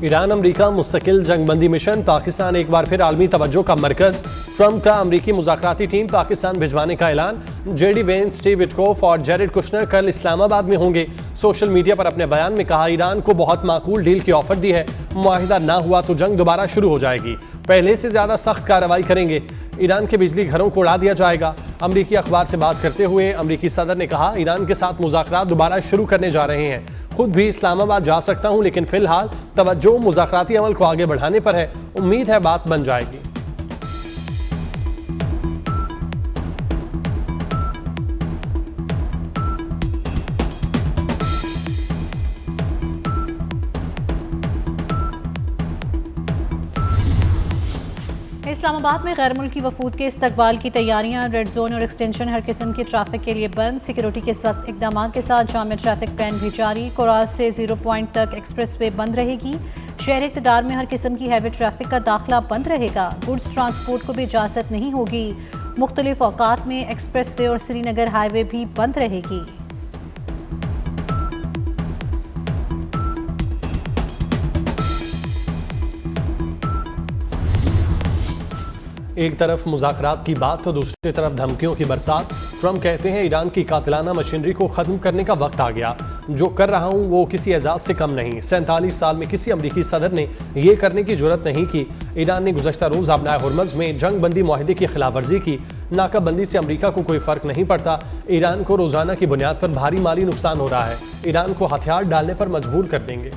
Iran अमरीका मुस्तकिल जंगबंदी mission, Pakistan एक बार फिर आलमी तवज्जो का मरकज। ट्रंप का अमरीकी मुज़ाकराती टीम पाकिस्तान भिजवाने का ऐलान। जेडी वेंस, स्टीव विटकोफ और जेरेड कुशनर कल इस्लामाबाद में होंगे। सोशल मीडिया पर अपने बयान में कहा, ईरान को बहुत माकूल डील की ऑफर दी है, मुआहिदा ना हुआ तो जंग दोबारा शुरू हो जाएगी, पहले से ज्यादा सख्त कार्रवाई करेंगे, ईरान के बिजली घरों को उड़ा दिया जाएगा। अमरीकी अखबार से बात करते हुए अमरीकी सदर ने कहा, ईरान के साथ मुज़ाकरात दोबारा शुरू करने जा रहे हैं, खुद भी इस्लामाबाद जा सकता हूं, लेकिन फिलहाल तवज्जो मुज़ाकराती अमल को आगे बढ़ाने पर है, उम्मीद है बात बन जाएगी। इस्लामाबाद में गैर मुल्की वफूद के इस्तकबाल की तैयारियां, रेड जोन और एक्सटेंशन हर किस्म की ट्रैफिक के लिए बंद। सिक्योरिटी के साथ इकदाम के साथ जाम ट्रैफिक प्लान भी जारी। कोराल से 0 पॉइंट तक एक्सप्रेस वे बंद रहेगी। शहर इक़्तिदार में हर किस्म की हैवी ट्रैफिक का दाखिला बंद रहेगा। गुड्स ट्रांसपोर्ट को भी इजाज़त नहीं होगी। मुख्तलिफ औकात में एक्सप्रेस वे और श्रीनगर हाईवे भी बंद रहेगी। एक तरफ मुज़ाकरात की बात तो दूसरी तरफ धमकियों की बरसात। ट्रंप कहते हैं, ईरान की कातिलाना मशीनरी को ख़त्म करने का वक्त आ गया, जो कर रहा हूं वो किसी एजाज़ से कम नहीं। 47 साल में किसी अमरीकी सदर ने यह करने की जुर्रत नहीं की। ईरान ने गुज़श्ता रोज़ अपना हुर्मुज़ में जंग बंदी माहिदे की खिलाफ वर्जी की। नाकाबंदी से अमरीका को कोई फ़र्क नहीं पड़ता। ईरान को रोज़ाना की बुनियाद पर भारी माली नुकसान हो रहा है। ईरान को हथियार डालने पर मजबूर कर देंगे।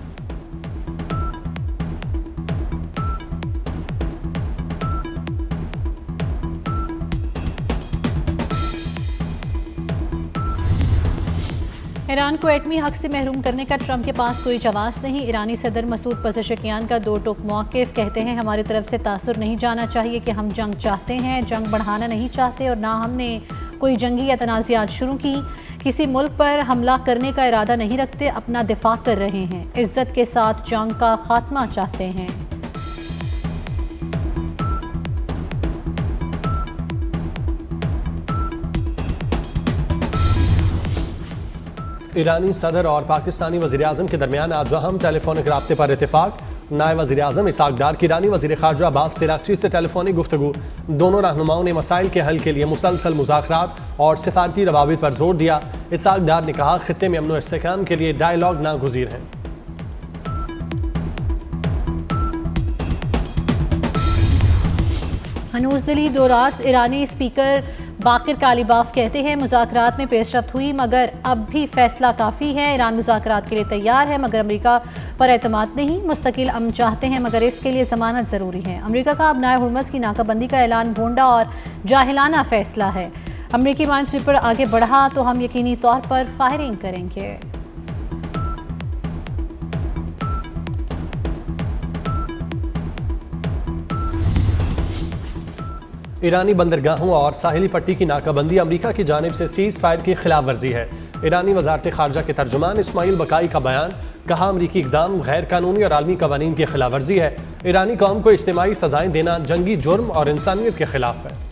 ईरान को एटमी हक से महरूम करने का ट्रंप के पास कोई जवाब नहीं। ईरानी सदर मसूद पज़ेशकियान का दो टोक मौक़िफ़, कहते हैं हमारी तरफ से तासुर नहीं जाना चाहिए कि हम जंग चाहते हैं, जंग बढ़ाना नहीं चाहते और ना हमने कोई जंगी या तनाज़ात शुरू की। किसी मुल्क पर हमला करने का इरादा नहीं रखते, अपना दिफा कर रहे हैं, इज्जत के साथ जंग का खात्मा चाहते हैं। ईरानी सदर और पाकिस्तानी वज़ीर-ए-आज़म के दरमियान आज अहम टेलीफोनिक राब्ते पर इत्तेफाक। नायब वज़ीर-ए-आज़म इसहाक़ डार की ईरानी वज़ीर ख़ारजा अब्बास सिरागची से टेलीफोनिक गुफ्तगू। दोनों रहनुमाओं ने मसाइल के हल के लिए मुसलसल मुज़ाकरात और सिफारती रवाबित पर जोर दिया। इसहाक़ डार ने कहा, ख़ित्ते में अमन व इस्तेहकाम के लिए डायलॉग नागुज़ीर है। हनूज़ दिली दोरास ईरानी स्पीकर बाकिर कालीबाफ कहते हैं, मुज़ाकरात में पेशरफ्त हुई मगर अब भी फैसला काफ़ी है। ईरान मुज़ाकरात के लिए तैयार है मगर अमरीका पर एतमाद नहीं। मुस्तकिल अमन चाहते हैं मगर इसके लिए ज़मानत ज़रूरी है। अमरीका का अब हुर्मुज़ की नाकाबंदी का ऐलान भोंडा और जाहिलाना फ़ैसला है। अमरीकी माइनस्वीपर आगे बढ़ा तो हम यकीनी तौर पर फायरिंग करेंगे। ईरानी बंदरगाहों और साहिली पट्टी की नाकाबंदी अमरीका की जानिब से सीज़ फायर की खिलाफ वर्जी है। ईरानी वज़ारत ख़ारजा के तर्जुमान इस्माइल बकाई का बयान, कहा अमरीकी इक़दाम गैर कानूनी और आलमी कवानीन की खिलाफ वर्जी है। ईरानी कौम को इज्तिमाई सज़ाएं देना जंगी जुर्म और इंसानियत के खिलाफ है।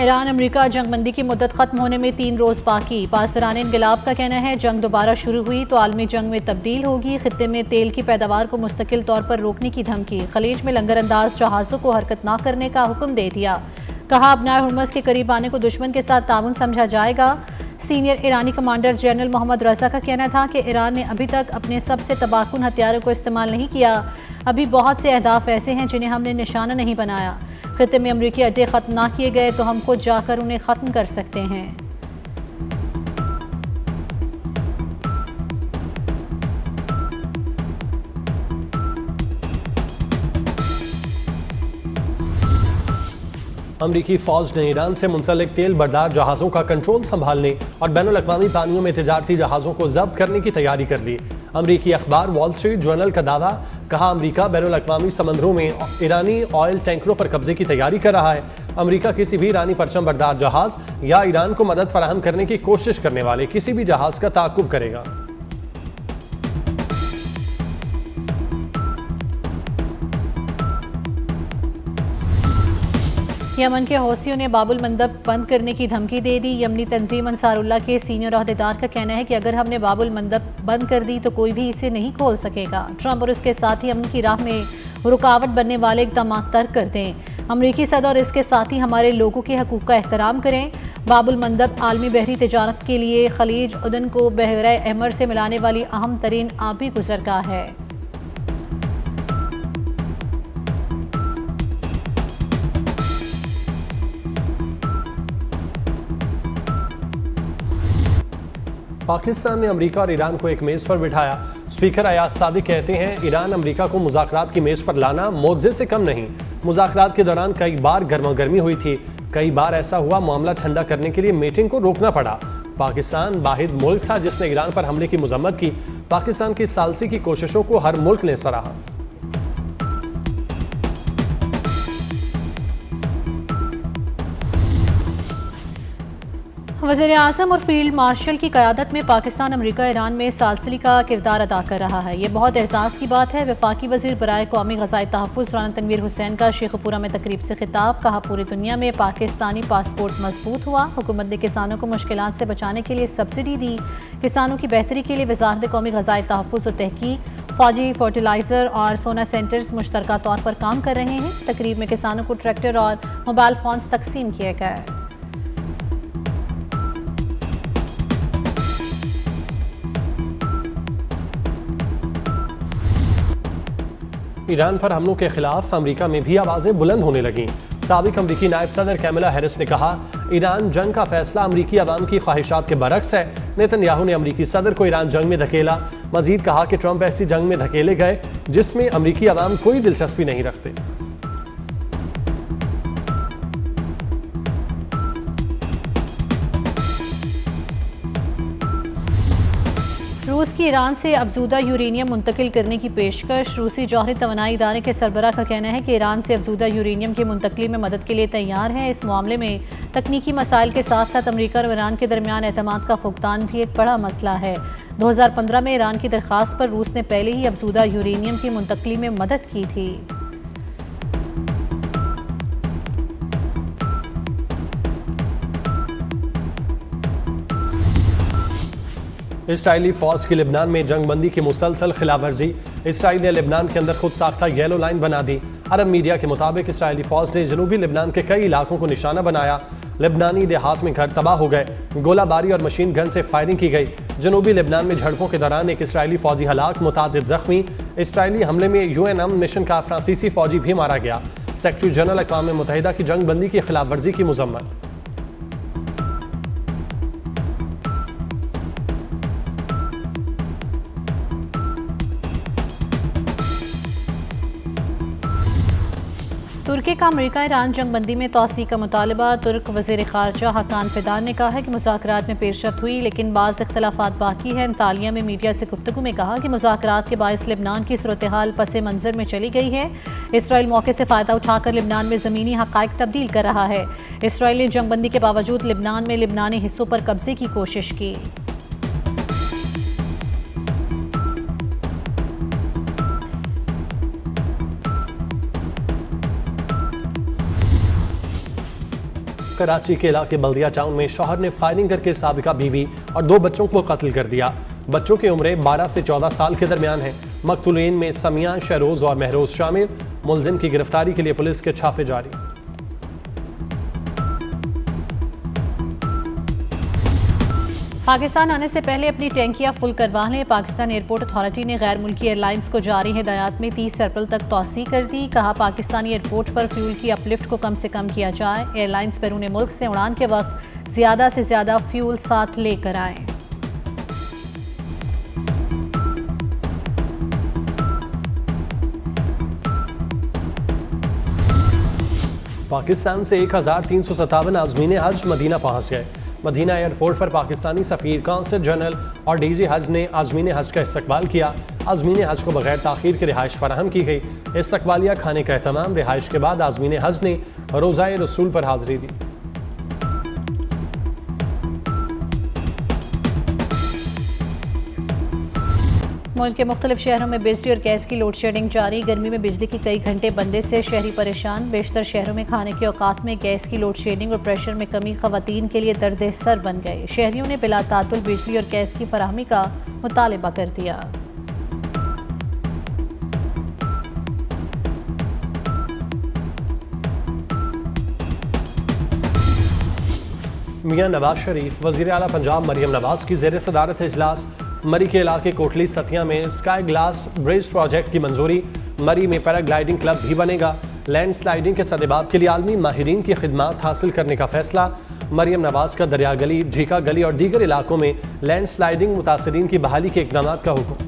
ईरान अमरीका जंगबंदी की मुद्दत ख़त्म होने में 3 रोज़ बाकी। पासदारान इनकलाब का कहना है, जंग दोबारा शुरू हुई तो आलमी जंग में तब्दील होगी। खित्ते में तेल की पैदावार को मुस्तकिल तौर पर रोकने की धमकी। खलीज में लंगर अंदाज जहाज़ों को हरकत न करने का हुक्म दे दिया। कहा, अब हुर्मुज़ के करीब आने को दुश्मन के साथ ताउन समझा जाएगा। सीनियर ईरानी कमांडर जनरल मोहम्मद रज़ा का कहना था कि ईरान ने अभी तक अपने सबसे तबाहकुन हथियारों को इस्तेमाल नहीं किया। अभी बहुत से अहदाफ ऐसे हैं जिन्हें हमने निशाना नहीं बनाया। खित्ते में अमरीकी अड्डे ख़त्म ना किए गए तो हम खुद जाकर उन्हें ख़त्म कर सकते हैं। अमरीकी फ़ौज ने ईरान से मुंसलिक तेल बरदार जहाज़ों का कंट्रोल संभालने और बैनुल-अक़वामी पानियों में तिजारती जहाज़ों को ज़ब्त करने की तैयारी कर ली। अमरीकी अखबार वॉल स्ट्रीट जर्नल का दावा, कहा अमरीका बैनुल-अक़वामी समंदरों में ईरानी ऑयल टैंकरों पर कब्जे की तैयारी कर रहा है। अमरीका किसी भी ईरानी परचम बरदार जहाज़ या ईरान को मदद फराहम करने की कोशिश करने वाले किसी भी जहाज़ का ताक़ुब करेगा। यमन के हौसियों ने बाबुल मंदब बंद करने की धमकी दे दी। यमनी तंजीम अंसारुल्लाह के सीनियर अहदेदार का कहना है कि अगर हमने बाबुल मंदब बंद कर दी तो कोई भी इसे नहीं खोल सकेगा। ट्रंप और उसके साथी अमन की राह में रुकावट बनने वाले इक़दाम तर्क कर दें। अमरीकी सदर और इसके साथी हमारे लोगों के हकूक़ का एहतराम करें। बाबुल मंदब आलमी बहरी तिजारत के लिए खलीज उदन को बहरा अहमर से मिलाने वाली अहम तरीन आबी गुज़रगाह है। पाकिस्तान ने अमेरिका और ईरान को एक मेज़ पर बिठाया। स्पीकर अयाज सादिक कहते हैं ईरान अमेरिका को मुज़ाकरात की मेज़ पर लाना मोज़े से कम नहीं। मुज़ाकरात के दौरान कई बार गर्मागर्मी हुई थी, कई बार ऐसा हुआ मामला ठंडा करने के लिए मीटिंग को रोकना पड़ा। पाकिस्तान वाहिद मुल्क था जिसने ईरान पर हमले की मजम्मत की। पाकिस्तान की सालसी की कोशिशों को हर मुल्क ने सराहा। वज़ीर आज़म और फील्ड मार्शल की क़यादत में पाकिस्तान अमेरिका ईरान में सालसली का किरदार अदा कर रहा है। ये बहुत एहसास की बात है। वफाकी वज़ीर बराए कौमी ग़ज़ाई तहफ़्फ़ुज़ राना तनवीर हुसैन का शेखपुरा में तकरीब से खिताब। कहा पूरी दुनिया में पाकिस्तानी पासपोर्ट मजबूत हुआ। हुकूमत ने किसानों को मुश्किलात से बचाने के लिए सब्सिडी दी। किसानों की बेहतरी के लिए वज़ारत कौमी ग़ज़ाई तहफ़्फ़ुज़ और तहक़ीक़, फ़ौजी, फर्टिलाइज़र और सोना सेंटर्स मुश्तरका तौर पर काम कर रहे हैं। तकरीब में किसानों को ट्रैक्टर और मोबाइल फ़ोन्स तकसीम किए गए। ईरान पर हमलों के खिलाफ अमेरिका में भी आवाज़ें बुलंद होने लगीं। साबिक अमेरिकी नायब सदर कैमला हैरिस ने कहा ईरान जंग का फैसला अमेरिकी अवाम की ख्वाहिशात के बरक्स है। नेतन्याहू ने अमेरिकी सदर को ईरान जंग में धकेला। मजीद कहा कि ट्रंप ऐसी जंग में धकेले गए जिसमें अमेरिकी अवाम कोई दिलचस्पी नहीं रखते। रूस की ईरान से अफजूदा यूरेनियम मुंतकिल करने की पेशकश। रूसी जौहरी तवानाई इदारे के सरबराह का कहना है कि ईरान से अफजूदा यूरेनियम की मुंतकली में मदद के लिए तैयार है। इस मामले में तकनीकी मसाइल के साथ साथ अमेरिका और ईरान के दरमियान एतमाद का फुकदान भी एक बड़ा मसला है। 2015 में ईरान की दरख्वास्त पर रूस ने पहले ही अफजूदा यूरेनियम की मुंतकली में मदद की थी। इसराइली फौज की लिबनान में जंगबंदी की मुसलसल खिलाफवर्जी। इसराइल ने लिबनान के अंदर खुद साख्ता येलो लाइन बना दी। अरब मीडिया के मुताबिक इसराइली फौज ने जनूबी लिबनान के कई इलाकों को निशाना बनाया। लिबनानी देहात में घर तबाह हो गए। गोलाबारी और मशीन गन से फायरिंग की गई। जनूबी लिबनान में झड़पों के दौरान एक इसराइली फौजी हलाक, मुतादिद जख्मी। इसराइली हमले में UN अमन मिशन का फ्रांसीसी फौजी भी मारा गया। सेक्रेटरी जनरल अक़वाम मुत्तहिदा की जंगबंदी की खिलाफवर्जी की मजम्मत। तुर्की का अमेरिका ईरान जंगबंदी में तोसी का मुतालबा। तुर्क वज़ीर ख़ारजा हकान फिदान ने कहा है कि मुज़ाकरात में पेशरफ्त हुई लेकिन बाज़ इख्तलाफात बाकी हैं। तालिया में मीडिया से गुफ्तगू में कहा कि मुज़ाकरात के बायस लिबनान की सूरत हाल पस मंज़र में चली गई है। इसराइल मौके से फ़ायदा उठाकर लिबनान में ज़मीनी हक़ाइक़ तब्दील कर रहा है। इसराइल ने जंगबंदी के बावजूद लिबनान में लिबनानी हिस्सों पर कब्जे की कोशिश की। कराची के इलाके बल्दिया टाउन में शौहर ने फायरिंग करके साबिका बीवी और 2 बच्चों को कत्ल कर दिया। बच्चों की उम्रें 12 से 14 साल के दरमियान है। मकतूलीन में समिया, शहरोज और महरोज शामिल। मुलजिम की गिरफ्तारी के लिए पुलिस के छापे जारी। पाकिस्तान आने से पहले अपनी टैंकियां फुल करवा लें। पाकिस्तान एयरपोर्ट अथॉरिटी ने गैर मुल्की एयरलाइंस को जारी हिदायत में 30 अप्रैल तक तौसी कर दी। कहा पाकिस्तानी एयरपोर्ट पर फ्यूल की अपलिफ्ट को कम से कम किया जाए। एयरलाइंस बैरून मुल्क से उड़ान के वक्त ज़्यादा से ज़्यादा फ्यूल साथ लेकर आएँ। पाकिस्तान से 1357 आज़मीन हज मदीना पहुंच गए। मदीना एयरपोर्ट पर पाकिस्तानी सफ़ीर, कौंसल जनरल और DG हज ने आज़मीन हज का इस्तकबाल किया। आज़मीन हज को बगैर ताख़ीर के रिहाइश फराहम की गई। इस्तकबालिया खाने का एहतमाम। रिहाइश के बाद आज़मीन हज ने रोज़ाए रसूल पर हाज़िरी दी। मुल्क के मुख्तलिफ शहरों में बिजली और गैस की लोड शेडिंग जारी। गर्मी में बिजली की कई घंटे बंदे से शहरी परेशान। बेशतर शहरों में खाने के औकात में गैस की लोड शेडिंग और प्रेशर में कमी खवातीन के लिए दर्द सर बन गए। शहरियों ने बिला तातुल बिजली और गैस की फराहमी का मुतालबा कर दिया। मियां नवाज शरीफ वज़ीर आला पंजाब मरियम नवाज की ज़ेर सदारत इजलास। मरी के इलाके कोटली सतिया में स्काई ग्लास ब्रिज प्रोजेक्ट की मंजूरी। मरी में पैराग्लाइडिंग क्लब भी बनेगा। लैंड स्लाइडिंग के सदेबाब के लिए आलमी माहिरीन की खिदमात हासिल करने का फैसला। मरियम नवाज का दरिया गली, झीका गली और दीगर इलाकों में लैंड स्लाइडिंग मुतासरीन की बहाली के इकदाम का हुक्म।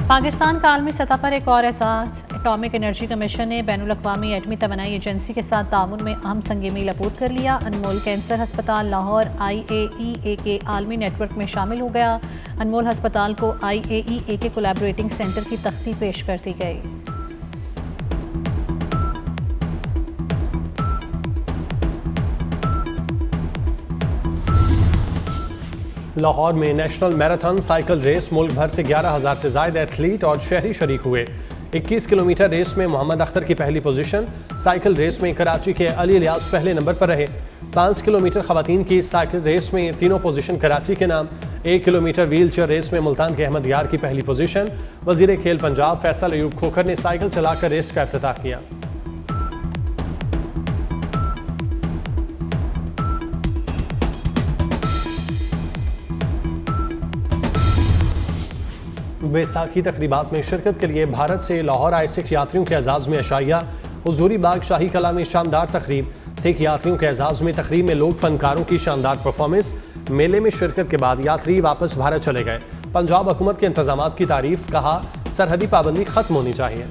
पाकिस्तान का आलमी सतह पर एक और एहसास। एटॉमिक एनर्जी कमीशन ने बैनुल अक़वामी एटमी तवानाई एजेंसी के साथ ताउन में अहम संग मील अबूर कर लिया। अनमोल कैंसर हस्पताल लाहौर IAEA के आलमी नेटवर्क में शामिल हो गया। अनमोल हस्पताल को IAEA के कोलैबोरेटिंग सेंटर की तख्ती पेश कर दी गई। लाहौर में नेशनल मैराथन साइकिल रेस मुल्क भर से 11,000 से ज़ायद एथलीट और शहरी शरीक हुए। 21 किलोमीटर रेस में मोहम्मद अख्तर की पहली पोजीशन। साइकिल रेस में कराची के अली इलियास पहले नंबर पर रहे। 5 किलोमीटर खवातीन की साइकिल रेस में तीनों पोजीशन कराची के नाम। 1 किलोमीटर व्हील चेयर रेस में मुल्तान के अहमद यार की पहली पोजीशन। वजीर खेल पंजाब फैसल अयूब खोखर ने साइकिल चलाकर रेस का इफ्तिताह किया। बैसाखी तकरीबात में शिरकत के लिए भारत से लाहौर आए सिख यात्रियों के एजाज़ में अशाइया। हुजूरी बाग शाही कला में शानदार तकरीब। सिख यात्रियों के एजाज़ में तकरीब में लोक फनकारों की शानदार परफॉर्मेंस। मेले में शिरकत के बाद यात्री वापस भारत चले गए। पंजाब हुकूमत के इंतजामात की तारीफ। कहा सरहदी पाबंदी खत्म होनी चाहिए।